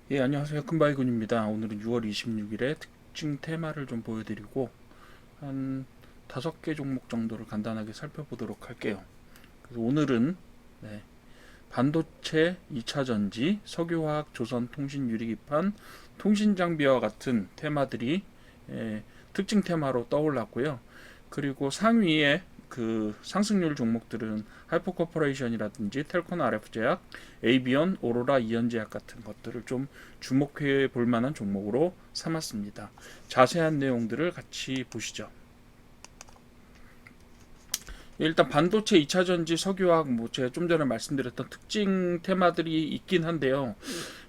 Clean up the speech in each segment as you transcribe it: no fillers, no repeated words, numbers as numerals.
예, 안녕하세요. 큰바이군입니다. 오늘은 6월 26일에 특징 테마를 좀 보여드리고 한 5개 종목 정도를 간단하게 살펴보도록 할게요. 그래서 오늘은 네, 반도체, 2차전지, 석유화학, 조선통신, 유리기판, 통신장비와 같은 테마들이 특징 테마로 떠올랐고요. 그리고 상위에 그 상승률 종목들은 하이퍼코퍼레이션이라든지 텔콘 RF제약, 에이비온, 오로라 이연제약 같은 것들을 좀 주목해 볼 만한 종목으로 삼았습니다. 자세한 내용들을 같이 보시죠. 일단 반도체, 2차전지, 석유화학, 뭐 제가 좀 전에 말씀드렸던 특징 테마들이 있긴 한데요.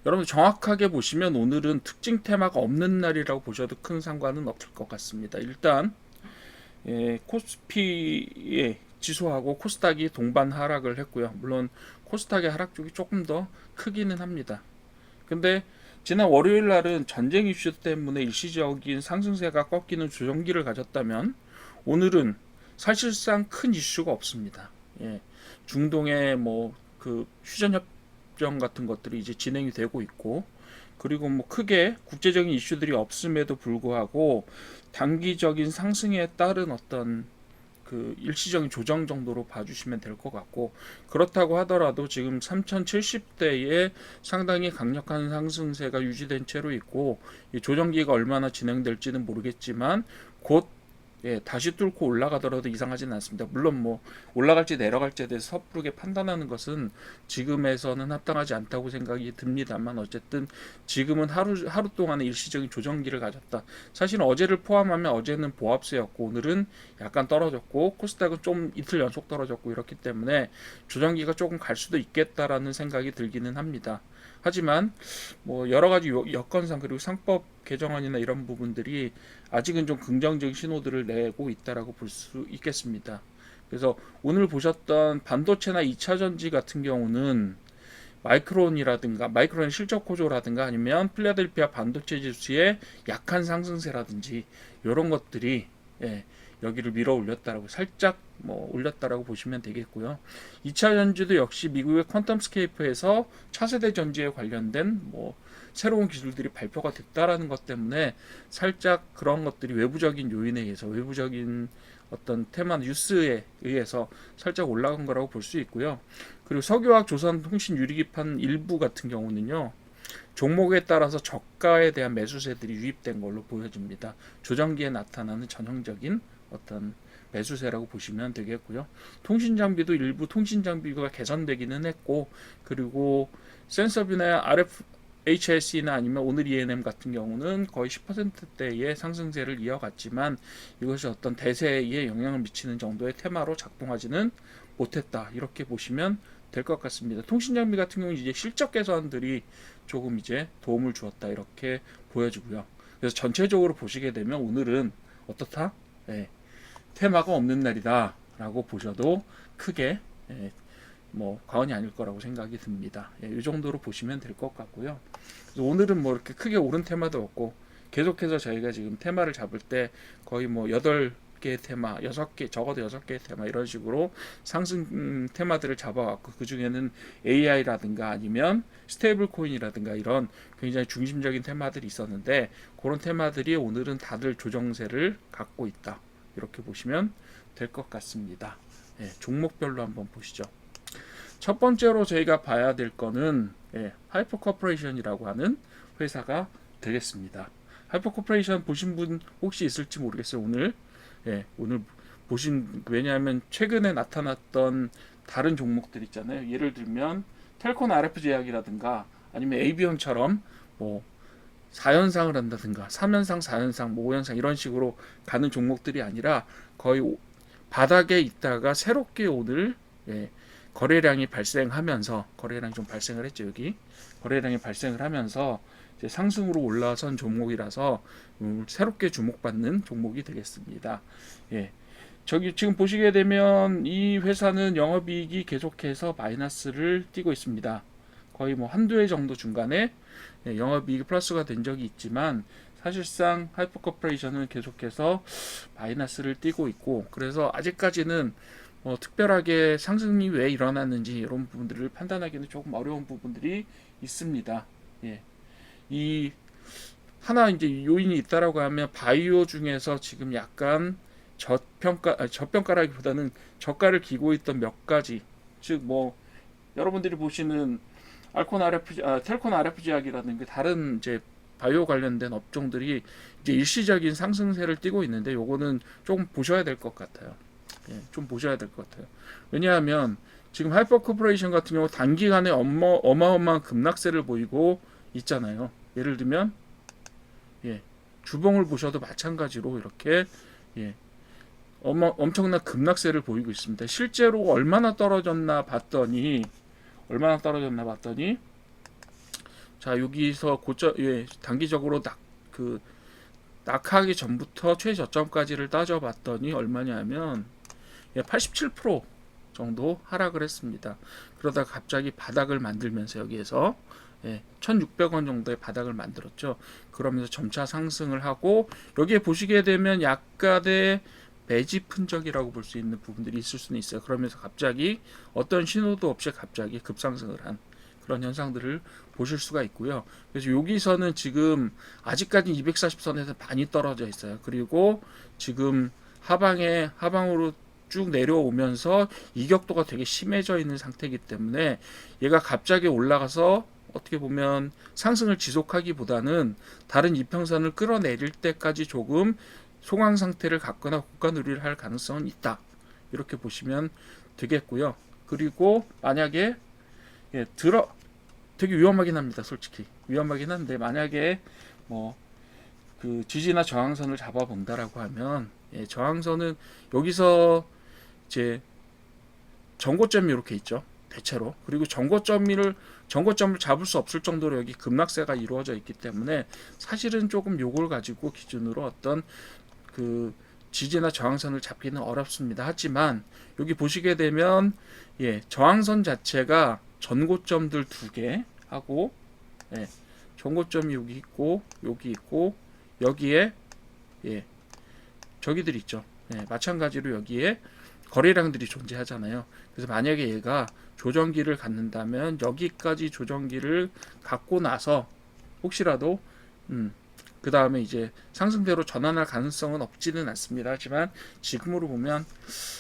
여러분 정확하게 보시면 오늘은 특징 테마가 없는 날이라고 보셔도 큰 상관은 없을 것 같습니다. 일단 코스피의 지수하고 코스닥이 동반 하락을 했고요. 물론 코스닥의 하락 쪽이 조금 더 크기는 합니다. 근데 지난 월요일 날은 전쟁 이슈 때문에 일시적인 상승세가 꺾이는 조정기를 가졌다면 오늘은 사실상 큰 이슈가 없습니다. 예, 중동의 뭐 그 휴전 협정 같은 것들이 이제 진행이 되고 있고 그리고 뭐 크게 국제적인 이슈들이 없음에도 불구하고 단기적인 상승에 따른 어떤 그 일시적인 조정 정도로 봐주시면 될 것 같고 그렇다고 하더라도 지금 3070대에 상당히 강력한 상승세가 유지된 채로 있고 이 조정기가 얼마나 진행될지는 모르겠지만 곧 다시 뚫고 올라가더라도 이상하지는 않습니다. 물론 뭐 올라갈지 내려갈지에 대해서 섣부르게 판단하는 것은 지금에서는 합당하지 않다고 생각이 듭니다만 어쨌든 지금은 하루 동안의 일시적인 조정기를 가졌다. 사실 어제를 포함하면 어제는 보합세였고 오늘은 약간 떨어졌고 코스닥은 좀 이틀 연속 떨어졌고 이렇기 때문에 조정기가 조금 갈 수도 있겠다라는 생각이 들기는 합니다. 하지만 뭐 여러 가지 여건상 그리고 상법 개정안이나 이런 부분들이 아직은 좀 긍정적인 신호들을 내고 있다라고 볼 수 있겠습니다. 그래서 오늘 보셨던 반도체나 2차전지 같은 경우는 마이크론의 실적 호조라든가 아니면 필라델피아 반도체 지수의 약한 상승세라든지 이런 것들이 여기를 밀어 올렸다라고 살짝 뭐 올렸다라고 보시면 되겠고요. 2차 전지도 역시 미국의 퀀텀 스케이프에서 차세대 전지에 관련된 뭐 새로운 기술들이 발표가 됐다라는 것 때문에 살짝 그런 것들이 외부적인 요인에 의해서 외부적인 어떤 테마 뉴스에 의해서 살짝 올라간 거라고 볼 수 있고요. 그리고 석유화학, 조선, 통신, 유리기판 일부 같은 경우는요. 종목에 따라서 저가에 대한 매수세들이 유입된 걸로 보여집니다. 조정기에 나타나는 전형적인 어떤 매수세라고 보시면 되겠고요. 통신장비도 일부 통신장비가 개선되기는 했고 그리고 센서비나 RF HSE나 아니면 오늘 ENM 같은 경우는 거의 10%대의 상승세를 이어갔지만 이것이 어떤 대세에 영향을 미치는 정도의 테마로 작동하지는 못했다. 이렇게 보시면 될 것 같습니다. 통신장비 같은 경우는 이제 실적 개선들이 조금 이제 도움을 주었다. 이렇게 보여지고요. 그래서 전체적으로 보시게 되면 오늘은 어떻다? 테마가 없는 날이다. 라고 보셔도 크게 뭐 과언이 아닐 거라고 생각이 듭니다. 이 정도로 보시면 될 것 같고요. 오늘은 뭐 이렇게 크게 오른 테마도 없고 계속해서 저희가 지금 테마를 잡을 때 거의 뭐 8개 테마, 6개, 적어도 6개의 테마 이런 식으로 상승 테마들을 잡아왔고 그 중에는 AI라든가 아니면 스테이블 코인이라든가 이런 굉장히 중심적인 테마들이 있었는데 그런 테마들이 오늘은 다들 조정세를 갖고 있다. 이렇게 보시면 될 것 같습니다. 종목별로 한번 보시죠. 첫 번째로 저희가 봐야 될 거는 하이퍼 코퍼레이션이라고 하는 회사가 되겠습니다. 하이퍼 코퍼레이션 보신 분 혹시 있을지 모르겠어요. 오늘 보신 왜냐하면 최근에 나타났던 다른 종목들 있잖아요. 예를 들면 텔콘 RF 제약이라든가 아니면 에이비온처럼 뭐 4연상을 한다든가 3연상, 4연상, 뭐 5연상 이런 식으로 가는 종목들이 아니라 거의 바닥에 있다가 새롭게 오늘 거래량이 발생하면서 거래량이 좀 발생을 했죠. 여기 거래량이 발생을 하면서 이제 상승으로 올라선 종목이라서 새롭게 주목받는 종목이 되겠습니다. 저기 지금 보시게 되면 이 회사는 영업이익이 계속해서 마이너스를 띠고 있습니다. 거의 뭐 한두 해 정도 중간에 영업이익이 플러스가 된 적이 있지만 사실상 하이퍼코퍼레이션은 계속해서 마이너스를 띠고 있고 그래서 아직까지는 뭐 특별하게 상승이 왜 일어났는지 이런 부분들을 판단하기는 조금 어려운 부분들이 있습니다. 예. 이 하나 이제 요인이 있다라고 하면 바이오 중에서 지금 약간 저평가라기보다는 저가를 기고 있던 몇 가지, 즉 뭐 여러분들이 보시는 텔콘 RF제약이라든가 다른 이제 바이오 관련된 업종들이 이제 일시적인 상승세를 띠고 있는데 요거는 조금 보셔야 될 것 같아요. 예, 좀 보셔야 될 것 같아요. 왜냐하면 지금 하이퍼 코퍼레이션 같은 경우 단기간에 어마어마한 급락세를 보이고 있잖아요. 예를 들면 예, 주봉을 보셔도 마찬가지로 이렇게 예, 엄청난 급락세를 보이고 있습니다. 실제로 얼마나 떨어졌나 봤더니 자 여기서 단기적으로 낙하하기 전부터 최저점까지를 따져봤더니 얼마냐면 87% 정도 하락을 했습니다. 그러다 갑자기 바닥을 만들면서 여기에서 1,600원 정도의 바닥을 만들었죠. 그러면서 점차 상승을 하고 여기에 보시게 되면 약간의 매집 흔적이라고 볼 수 있는 부분들이 있을 수는 있어요. 그러면서 갑자기 어떤 신호도 없이 갑자기 급상승을 한 그런 현상들을 보실 수가 있고요. 그래서 여기서는 지금 아직까지 240선에서 많이 떨어져 있어요. 그리고 지금 하방으로 쭉 내려오면서 이격도가 되게 심해져 있는 상태이기 때문에 얘가 갑자기 올라가서 어떻게 보면 상승을 지속하기보다는 다른 이평선을 끌어내릴 때까지 조금 소강 상태를 갖거나 고가 누리를 할 가능성은 있다. 이렇게 보시면 되겠고요. 그리고 만약에 되게 위험하긴 합니다. 솔직히 위험하긴 한데 만약에 뭐 그 지지나 저항선을 잡아본다라고 하면 저항선은 여기서 이제 전고점이 이렇게 있죠. 대체로. 그리고 전고점을 잡을 수 없을 정도로 여기 급락세가 이루어져 있기 때문에 사실은 조금 요걸 가지고 기준으로 어떤 그 지지나 저항선을 잡기는 어렵습니다. 하지만 여기 보시게 되면 저항선 자체가 전고점들 두 개 하고 전고점이 여기 있고 여기에 저기들 있죠. 마찬가지로 여기에 거래량들이 존재하잖아요. 그래서 만약에 얘가 조정기를 갖는다면 여기까지 조정기를 갖고 나서 혹시라도 그 다음에 이제 상승대로 전환할 가능성은 없지는 않습니다. 하지만 지금으로 보면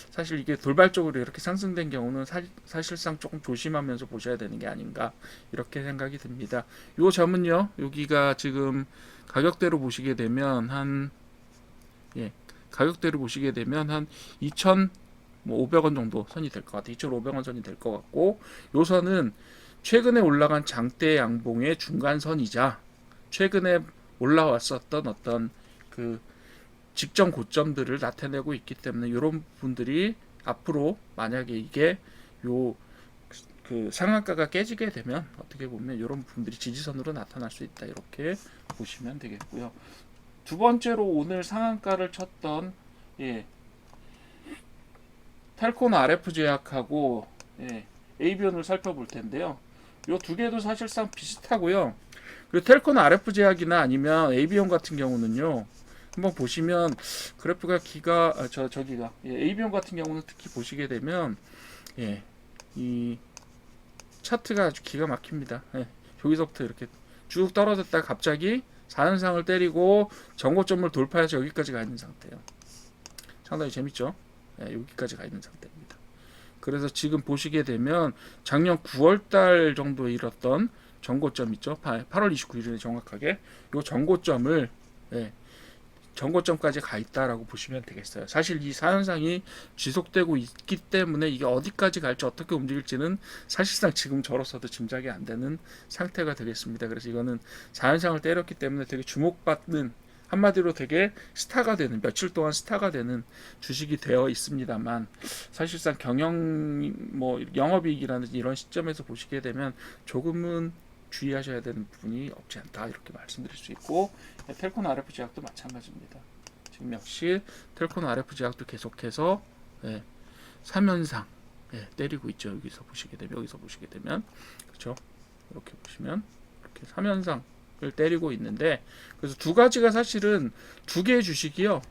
사실 이게 돌발적으로 이렇게 상승된 경우는 사실상 조금 조심하면서 보셔야 되는 게 아닌가 이렇게 생각이 듭니다. 요 점은요, 여기가 지금 가격대로 보시게 되면 한 2,500원 정도 선이 될 것 같아요. 2,500원 선이 될 것 같고, 요 선은 최근에 올라간 장대 양봉의 중간선이자 최근에 올라왔었던 어떤 그 직전 고점들을 나타내고 있기 때문에 이런 분들이 앞으로 만약에 이게 그 상한가가 깨지게 되면 어떻게 보면 이런 부분들이 지지선으로 나타날 수 있다 이렇게 보시면 되겠고요. 두 번째로 오늘 상한가를 쳤던 텔콘 RF 제약하고 에이비온을 살펴볼 텐데요. 이 두 개도 사실상 비슷하고요. 그리고 텔콘 RF 제약이나 아니면 에이비온 같은 경우는요. 한번 보시면 그래프가 에이비온 같은 경우는 특히 보시게 되면 이 차트가 아주 기가 막힙니다. 여기서부터 이렇게 쭉 떨어졌다가 갑자기 4연상을 때리고 전고점을 돌파해서 여기까지 가 있는 상태예요. 상당히 재밌죠? 여기까지 가 있는 상태입니다. 그래서 지금 보시게 되면 작년 9월달 정도에 이뤘던 전고점 있죠? 8월 29일에 정확하게 이 전고점까지 가 있다라고 보시면 되겠어요. 사실 이 4현상이 지속되고 있기 때문에 이게 어디까지 갈지 어떻게 움직일지는 사실상 지금 저로서도 짐작이 안 되는 상태가 되겠습니다. 그래서 이거는 4현상을 때렸기 때문에 되게 주목받는, 한마디로 되게 스타가 되는, 며칠 동안 스타가 되는 주식이 되어 있습니다만 사실상 영업이익이라는 이런 시점에서 보시게 되면 조금은 주의하셔야 되는 부분이 없지 않다 이렇게 말씀드릴 수 있고, 텔콘 RF 제약도 마찬가지입니다. 지금 역시 텔콘 RF 제약도 계속해서 3연상 때리고 있죠. 여기서 보시게 되면 그렇죠. 이렇게 보시면 이렇게 3연상을 때리고 있는데, 그래서 두 가지가 사실은 두 개의 주식이요.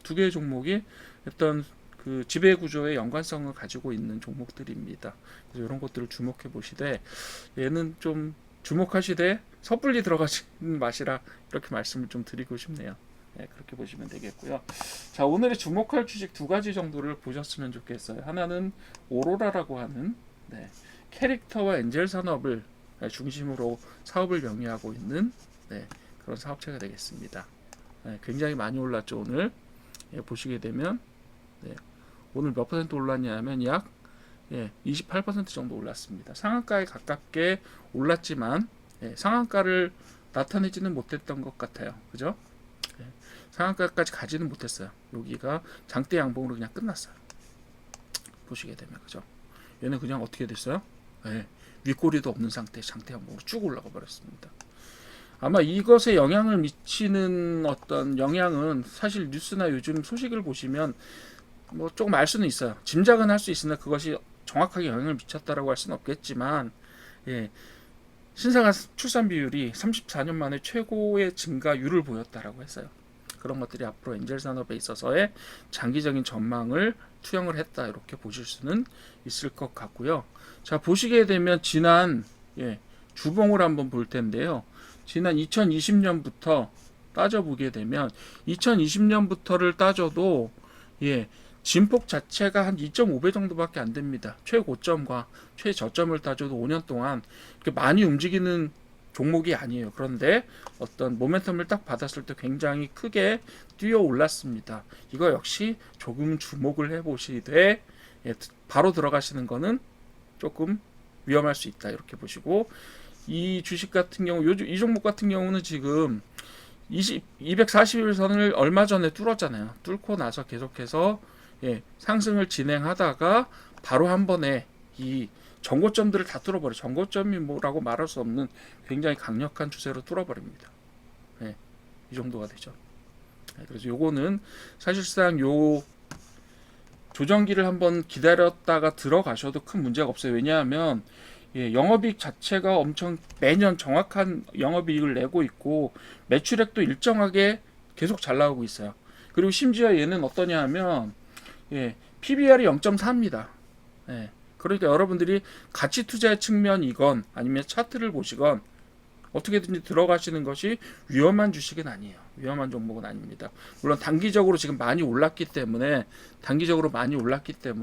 두 개의 종목이 어떤 그 지배 구조의 연관성을 가지고 있는 종목들입니다. 그래서 이런 것들을 주목해 보시되, 얘는 좀 주목하시되 섣불리 들어가시는 맛이라 이렇게 말씀을 좀 드리고 싶네요. 네, 그렇게 보시면 되겠고요. 자, 오늘의 주목할 주식 두 가지 정도를 보셨으면 좋겠어요. 하나는 오로라라고 하는 캐릭터와 엔젤 산업을 중심으로 사업을 영위하고 있는 그런 사업체가 되겠습니다. 굉장히 많이 올랐죠. 오늘 보시게 되면 오늘 몇 퍼센트 올랐냐면 약 28% 정도 올랐습니다. 상한가에 가깝게 올랐지만 상한가를 나타내지는 못했던 것 같아요. 그죠? 상한가까지 가지는 못했어요. 여기가 장대 양봉으로 그냥 끝났어요. 보시게 되면 그죠? 얘는 그냥 어떻게 됐어요? 윗꼬리도 없는 상태에 장대 양봉으로 쭉 올라가 버렸습니다. 아마 이것에 영향을 미치는 어떤 영향은 사실 뉴스나 요즘 소식을 보시면 뭐 조금 알 수는 있어요. 짐작은 할 수 있으나 그것이 정확하게 영향을 미쳤다라고 할 수는 없겠지만 신생아 출산 비율이 34년 만에 최고의 증가율을 보였다라고 했어요. 그런 것들이 앞으로 엔젤 산업에 있어서의 장기적인 전망을 투영을 했다 이렇게 보실 수는 있을 것 같고요. 자, 보시게 되면 지난 주봉을 한번 볼 텐데요. 지난 2020년부터 따져보게 되면 2020년부터를 따져도 진폭 자체가 한 2.5배 정도밖에 안 됩니다. 최고점과 최저점을 따져도 5년 동안 이렇게 많이 움직이는 종목이 아니에요. 그런데 어떤 모멘텀을 딱 받았을 때 굉장히 크게 뛰어 올랐습니다. 이거 역시 조금 주목을 해보시되 바로 들어가시는 거는 조금 위험할 수 있다 이렇게 보시고, 이 주식 같은 경우 이 종목 같은 경우는 지금 241선을 얼마 전에 뚫었잖아요. 뚫고 나서 계속해서 상승을 진행하다가 바로 한 번에 이 전고점들을 다 뚫어버려. 전고점이 뭐라고 말할 수 없는 굉장히 강력한 추세로 뚫어버립니다. 이 정도가 되죠. 그래서 요거는 사실상 요 조정기를 한번 기다렸다가 들어가셔도 큰 문제가 없어요. 왜냐하면 영업이익 자체가 엄청 매년 정확한 영업이익을 내고 있고 매출액도 일정하게 계속 잘 나오고 있어요. 그리고 심지어 얘는 어떠냐 하면 PBR이 0.4입니다. 그러니까 여러분들이 가치 투자의 측면이건 아니면 차트를 보시건 어떻게든지 들어가시는 것이 위험한 주식은 아니에요. 위험한 종목은 아닙니다. 물론 단기적으로 지금 많이 올랐기 때문에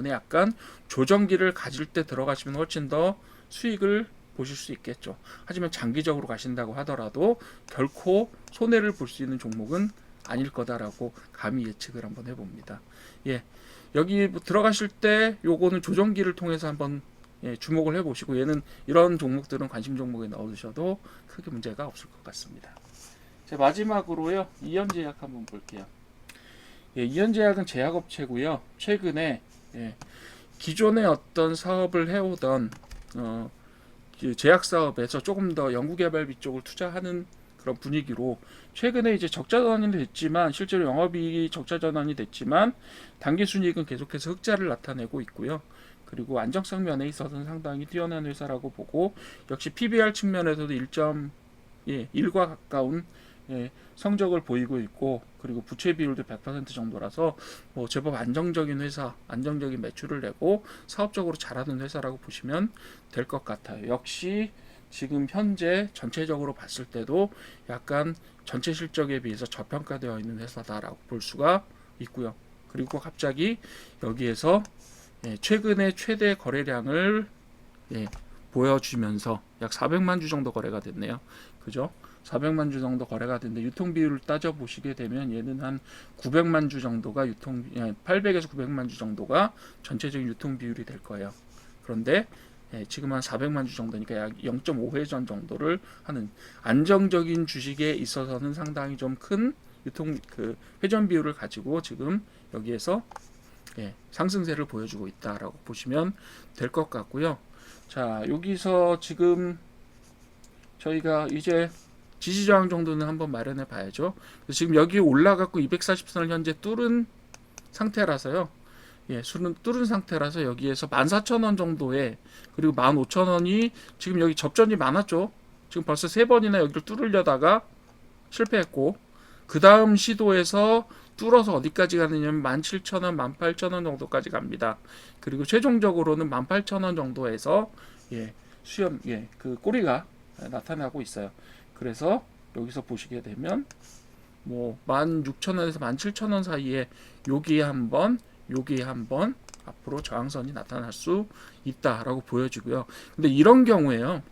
약간 조정기를 가질 때 들어가시면 훨씬 더 수익을 보실 수 있겠죠. 하지만 장기적으로 가신다고 하더라도 결코 손해를 볼 수 있는 종목은 아닐 거다라고 감히 예측을 한번 해봅니다. 여기 들어가실 때 요거는 조정기를 통해서 한번 주목을 해보시고, 얘는 이런 종목들은 관심 종목에 넣어두셔도 크게 문제가 없을 것 같습니다. 자, 마지막으로요, 이현제약 한번 볼게요. 이현제약은 제약업체고요. 최근에 기존의 어떤 사업을 해오던 제약 사업에서 조금 더 연구개발비 쪽을 투자하는 그런 분위기로 최근에 이제 적자 전환이 됐지만, 실제로 영업이익이 적자 전환이 됐지만 단기 순이익은 계속해서 흑자를 나타내고 있고요. 그리고 안정성 면에 있어서는 상당히 뛰어난 회사라고 보고, 역시 PBR 측면에서도 1.1과 가까운 성적을 보이고 있고, 그리고 부채 비율도 100% 정도라서 제법 안정적인 회사, 안정적인 매출을 내고 사업적으로 잘하는 회사라고 보시면 될 것 같아요. 역시 지금 현재 전체적으로 봤을 때도 약간 전체 실적에 비해서 저평가되어 있는 회사다라고 볼 수가 있고요. 그리고 갑자기 여기에서 최근에 최대 거래량을 보여주면서 약 400만 주 정도 거래가 됐네요. 그죠? 400만 주 정도 거래가 됐는데 유통 비율을 따져 보시게 되면 얘는 한 900만 주 정도가 800에서 900만 주 정도가 전체적인 유통 비율이 될 거예요. 그런데 지금 한 400만 주 정도니까 약 0.5회전 정도를 하는 안정적인 주식에 있어서는 상당히 좀 큰 유통 회전 비율을 가지고 지금 여기에서 상승세를 보여주고 있다라고 보시면 될 것 같고요. 자, 여기서 지금 저희가 이제 지지저항 정도는 한번 마련해 봐야죠. 지금 여기 올라갔고 240선을 현재 뚫은 상태라서요. 뚫은 상태라서 여기에서 14,000원 정도에, 그리고 15,000원이 지금 여기 접전이 많았죠. 지금 벌써 3번이나 여기를 뚫으려다가 실패했고, 그 다음 시도에서 뚫어서 어디까지 가느냐면 17,000원, 18,000원 정도까지 갑니다. 그리고 최종적으로는 18,000원 정도에서 그 꼬리가 나타나고 있어요. 그래서 여기서 보시게 되면 뭐 16,000원에서 17,000원 사이에 여기에 한번 앞으로 저항선이 나타날 수 있다라고 보여지고요. 근데 이런 경우에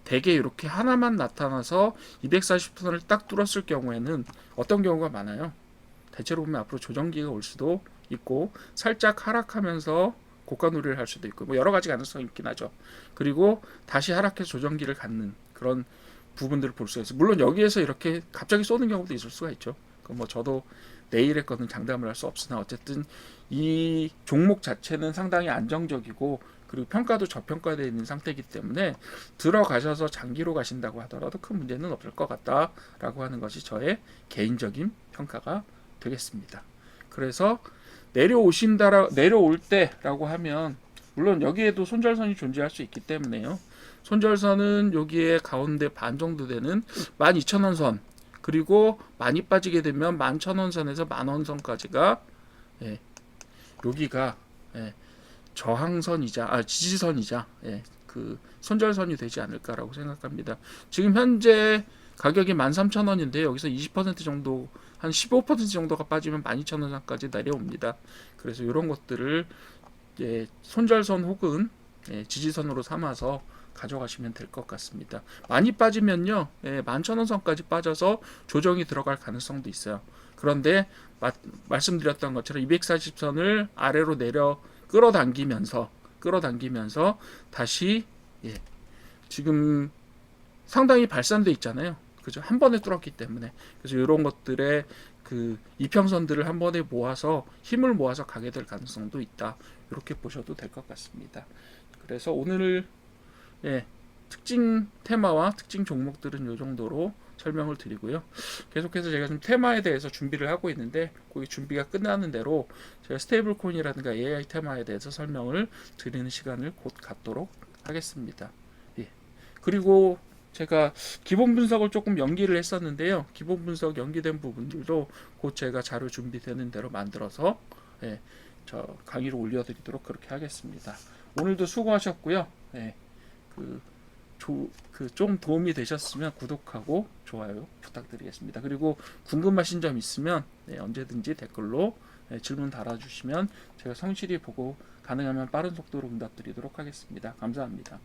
대개 이렇게 하나만 나타나서 240선을 딱 뚫었을 경우에는 어떤 경우가 많아요. 대체로 보면 앞으로 조정기가 올 수도 있고 살짝 하락하면서 고가놀이를 할 수도 있고 뭐 여러 가지 가능성이 있긴 하죠. 그리고 다시 하락해서 조정기를 갖는 그런 부분들을 볼 수가 있어요. 물론 여기에서 이렇게 갑자기 쏘는 경우도 있을 수가 있죠. 뭐 저도 내일의 거는 장담을 할 수 없으나 어쨌든 이 종목 자체는 상당히 안정적이고 그리고 평가도 저평가되어 있는 상태이기 때문에 들어가셔서 장기로 가신다고 하더라도 큰 문제는 없을 것 같다라고 하는 것이 저의 개인적인 평가가 되겠습니다. 그래서 내려올 때라고 하면 물론 여기에도 손절선이 존재할 수 있기 때문에요. 손절선은 여기에 가운데 반 정도 되는 12,000원 선 그리고 많이 빠지게 되면 11,000원 선에서 10,000원 선까지가 여기가 저항선이자 지지선이자 그 손절선이 되지 않을까라고 생각합니다. 지금 현재 가격이 13,000원인데 여기서 20% 정도 한 15% 정도가 빠지면 12,000원 선까지 내려옵니다. 그래서 이런 것들을 손절선 혹은 지지선으로 삼아서 가져가시면 될 것 같습니다. 많이 빠지면요 11,000원 선까지 빠져서 조정이 들어갈 가능성도 있어요. 그런데 말씀드렸던 것처럼 240선을 아래로 내려 끌어당기면서 다시 지금 상당히 발산돼 있잖아요. 그죠? 한 번에 뚫었기 때문에. 그래서 이런 것들의 그 이평선들을 한 번에 모아서 힘을 모아서 가게 될 가능성도 있다. 이렇게 보셔도 될 것 같습니다. 그래서 오늘 특징 테마와 특징 종목들은 이 정도로 설명을 드리고요. 계속해서 제가 좀 테마에 대해서 준비를 하고 있는데 거기 준비가 끝나는 대로 제가 스테이블 코인이라든가 AI 테마에 대해서 설명을 드리는 시간을 곧 갖도록 하겠습니다. 그리고 제가 기본 분석을 조금 연기를 했었는데요. 기본 분석 연기된 부분들도 곧 제가 자료 준비되는 대로 만들어서 저 강의로 올려드리도록 그렇게 하겠습니다. 오늘도 수고하셨고요. 좀 도움이 되셨으면 구독하고 좋아요 부탁드리겠습니다. 그리고 궁금하신 점 있으면 언제든지 댓글로 질문 달아주시면 제가 성실히 보고 가능하면 빠른 속도로 응답드리도록 하겠습니다. 감사합니다.